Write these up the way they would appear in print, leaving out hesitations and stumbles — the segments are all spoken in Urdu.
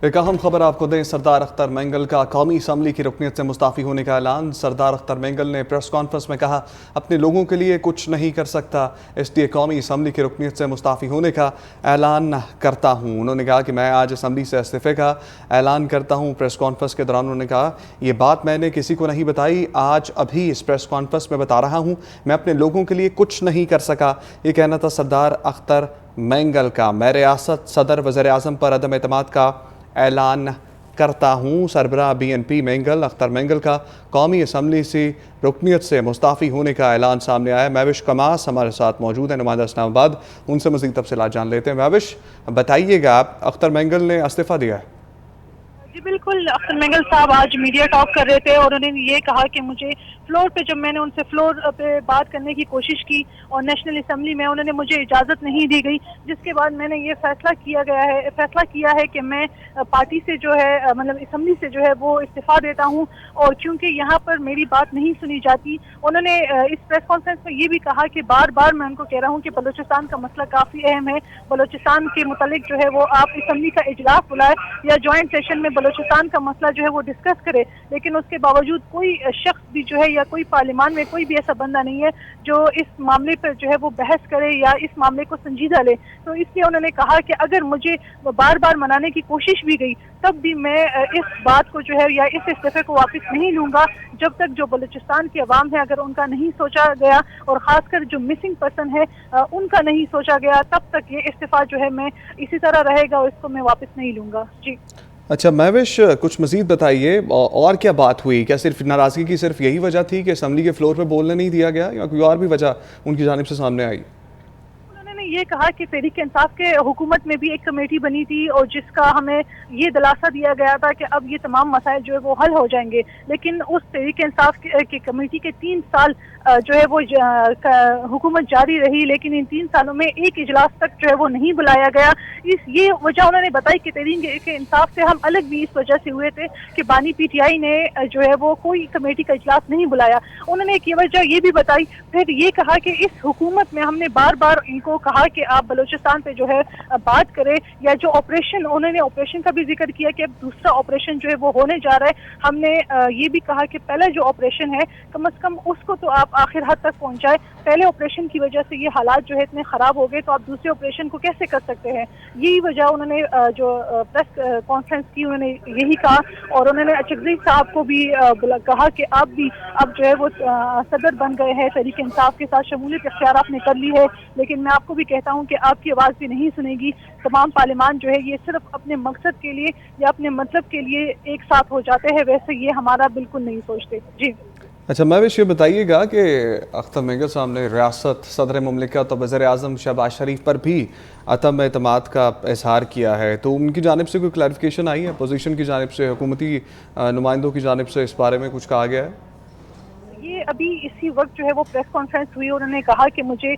ایک اہم خبر آپ کو دیں، سردار اختر مینگل کا قومی اسمبلی کی رکنیت سے مستعفی ہونے کا اعلان۔ سردار اختر مینگل نے پریس کانفرنس میں کہا اپنے لوگوں کے لیے کچھ نہیں کر سکتا، اس لیے قومی اسمبلی کی رکنیت سے مستعفی ہونے کا اعلان کرتا ہوں۔ انہوں نے کہا کہ میں آج اسمبلی سے استعفے کا اعلان کرتا ہوں۔ پریس کانفرنس کے دوران انہوں نے کہا یہ بات میں نے کسی کو نہیں بتائی، آج ابھی اس پریس کانفرنس میں بتا رہا ہوں، میں اپنے لوگوں کے لیے کچھ نہیں کر سکا۔ یہ کہنا تھا سردار اختر مینگل کا۔ میں ریاست صدر وزیر اعظم پر عدم اعتماد کا اعلان کرتا ہوں۔ سربراہ B N P Mengal Akhtar Mengal کا قومی اسمبلی سے رکنیت سے مستعفی ہونے کا اعلان سامنے آیا۔ مہوش کماس ہمارے ساتھ موجود ہیں، نمائندہ اسلام آباد، ان سے مزید تفصیلات جان لیتے ہیں۔ مہوش، بتائیے گا، اختر مینگل نے استعفیٰ دیا ہے؟ جی بالکل، اختر مینگل صاحب آج میڈیا ٹاک کر رہے تھے اور انہوں نے یہ کہا کہ مجھے فلور پہ، جب میں نے ان سے فلور پہ بات کرنے کی کوشش کی اور نیشنل اسمبلی میں، انہوں نے مجھے اجازت نہیں دی گئی، جس کے بعد میں نے یہ فیصلہ کیا ہے کہ میں پارٹی سے جو ہے، مطلب اسمبلی سے جو ہے وہ استعفیٰ دیتا ہوں، اور کیونکہ یہاں پر میری بات نہیں سنی جاتی۔ انہوں نے اس پریس کانفرنس میں یہ بھی کہا کہ بار بار میں ان کو کہہ رہا ہوں کہ بلوچستان کا مسئلہ کافی اہم ہے، بلوچستان کے متعلق جو ہے وہ آپ اسمبلی کا اجلاس بلائے یا جوائنٹ سیشن میں بلوچستان کا مسئلہ جو ہے وہ ڈسکس کرے، لیکن اس کے باوجود کوئی شخص بھی جو ہے یا کوئی پارلیمان میں کوئی بھی ایسا بندہ نہیں ہے جو اس معاملے پر جو ہے وہ بحث کرے یا اس معاملے کو سنجیدہ لے۔ تو اس لیے انہوں نے کہا کہ اگر مجھے بار بار منانے کی کوشش بھی گئی تب بھی میں اس بات کو جو ہے یا اس استعفے کو واپس نہیں لوں گا جب تک جو بلوچستان کی عوام ہے اگر ان کا نہیں سوچا گیا، اور خاص کر جو مسنگ پرسن ہے ان کا نہیں سوچا گیا، تب تک یہ استعفیٰ جو ہے میں اسی طرح رہے گا اور اس کو میں واپس نہیں لوں گا۔ جی اچھا مہوش، کچھ مزید بتائیے، اور کیا بات ہوئی؟ کیا صرف ناراضگی کی صرف یہی وجہ تھی کہ اسمبلی کے فلور پہ بولنے نہیں دیا گیا، یا کوئی اور بھی وجہ ان کی جانب سے سامنے آئی؟ انہوں نے یہ کہا کہ تحریک انصاف کے حکومت میں بھی ایک کمیٹی بنی تھی اور جس کا ہمیں یہ دلاسا دیا گیا تھا کہ اب یہ تمام مسائل جو ہے وہ حل ہو جائیں گے، لیکن اس تحریک انصاف کی کمیٹی کے 3 سال جو ہے وہ حکومت جاری رہی، لیکن ان 3 سالوں میں ایک اجلاس تک جو ہے وہ نہیں بلایا گیا۔ یہ وجہ انہوں نے بتائی کہ تحریک انصاف سے ہم الگ بھی اس وجہ سے ہوئے تھے کہ بانی پی ٹی آئی نے جو ہے وہ کوئی کمیٹی کا اجلاس نہیں بلایا۔ انہوں نے ایک یہ وجہ یہ بھی بتائی، پھر یہ کہا کہ اس حکومت میں ہم نے بار بار ان کو کہا کہ آپ بلوچستان پہ جو ہے بات کریں، یا جو آپریشن، انہوں نے آپریشن کا بھی ذکر کیا کہ اب دوسرا آپریشن جو ہے وہ ہونے جا رہا ہے۔ ہم نے یہ بھی کہا کہ پہلا جو آپریشن ہے کم از کم اس کو تو آپ آخر حد تک پہنچائے، پہلے آپریشن کی وجہ سے یہ حالات جو ہے اتنے خراب ہو گئے تو آپ دوسرے آپریشن کو کیسے کر سکتے ہیں؟ یہی وجہ انہوں نے جو پریس کانفرنس کی انہوں نے یہی کہا، اور انہوں نے اچکزئی صاحب کو بھی کہا کہ آپ بھی اب جو ہے وہ صدر بن گئے ہیں، تحریک انصاف کے ساتھ شمولیت اختیار آپ نے کر لی ہے، لیکن میں آپ کو بھی کہتا ہوں کہ آپ کی آواز بھی نہیں سنے گی۔ تمام پارلیمان جو ہے یہ صرف اپنے مقصد کے لیے یا اپنے مطلب کے لیے ایک ساتھ ہو جاتے ہیں، ویسے یہ ہمارا بالکل نہیں سوچتے۔ جی اچھا مہوش، یہ بتائیے گا کہ اختر مینگل صاحب نے ریاست صدر مملکت اور وزیر اعظم شہباز شریف پر بھی عدم اعتماد کا اظہار کیا ہے، تو ان کی جانب سے کوئی کلیریفیکیشن آئی ہے؟ اپوزیشن کی جانب سے، حکومتی نمائندوں کی جانب سے اس بارے میں کچھ کہا گیا ہے؟ یہ ابھی اسی وقت جو ہے وہ پریس کانفرنس ہوئی، انہوں نے کہا کہ مجھے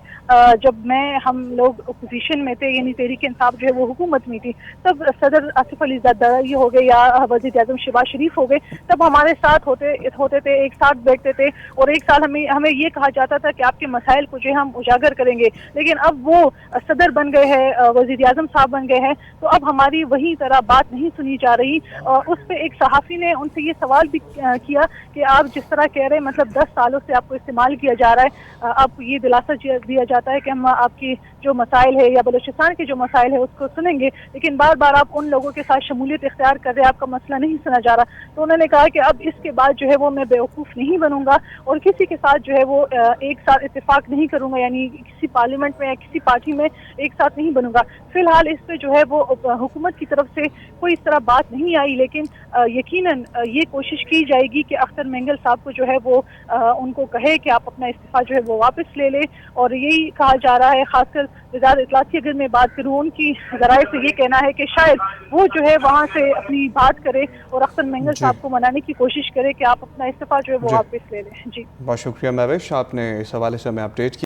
جب ہم لوگ اپوزیشن میں تھے، یعنی تحریک انصاف جو ہے وہ حکومت میں تھی، تب صدر آصف علی زرداری ہو گئے یا وزیر اعظم شہباز شریف ہو گئے، تب ہمارے ساتھ ہوتے تھے، ایک ساتھ بیٹھتے تھے، اور ایک سال ہمیں یہ کہا جاتا تھا کہ آپ کے مسائل کو جو ہے ہم اجاگر کریں گے، لیکن اب وہ صدر بن گئے ہیں، وزیر اعظم صاحب بن گئے ہیں، تو اب ہماری وہی طرح بات نہیں سنی جا رہی۔ اس پہ ایک صحافی نے ان سے یہ سوال بھی کیا کہ آپ جس طرح کہہ رہے ہیں، مطلب 10 سالوں سے آپ کو استعمال کیا جا رہا ہے، اب یہ دلاسا دیا جاتا ہے کہ ہم آپ کی جو مسائل ہے یا بلوچستان کے جو مسائل ہے اس کو سنیں گے، لیکن بار بار آپ ان لوگوں کے ساتھ شمولیت اختیار کر رہے ہیں، آپ کا مسئلہ نہیں سنا جا رہا۔ تو انہوں نے کہا کہ اب اس کے بعد جو ہے وہ میں بیوقوف نہیں بنوں گا اور کسی کے ساتھ جو ہے وہ ایک ساتھ اتفاق نہیں کروں گا، یعنی کسی پارلیمنٹ میں یا کسی پارٹی میں ایک ساتھ نہیں بنوں گا۔ فی الحال اس پہ جو ہے وہ حکومت کی طرف سے کوئی اس طرح بات نہیں آئی، لیکن یقیناً یہ کوشش کی جائے گی کہ اختر مینگل صاحب کو جو ہے وہ ان کو کہے کہ آپ اپنا استعفیٰ جو ہے وہ واپس لے لیں، اور یہی کہا جا رہا ہے، خاص کر وزارت اطلاعات کی اگر میں بات کروں، ان کی ذرائع سے یہ کہنا ہے کہ شاید وہ جو ہے وہاں سے اپنی بات کرے اور اختر مینگل صاحب کو منانے کی کوشش کرے کہ آپ اپنا استعفیٰ جو ہے وہ واپس لے لیں۔ جی بہت شکریہ مہوش، آپ نے اس حوالے سے ہمیں اپڈیٹ کیا۔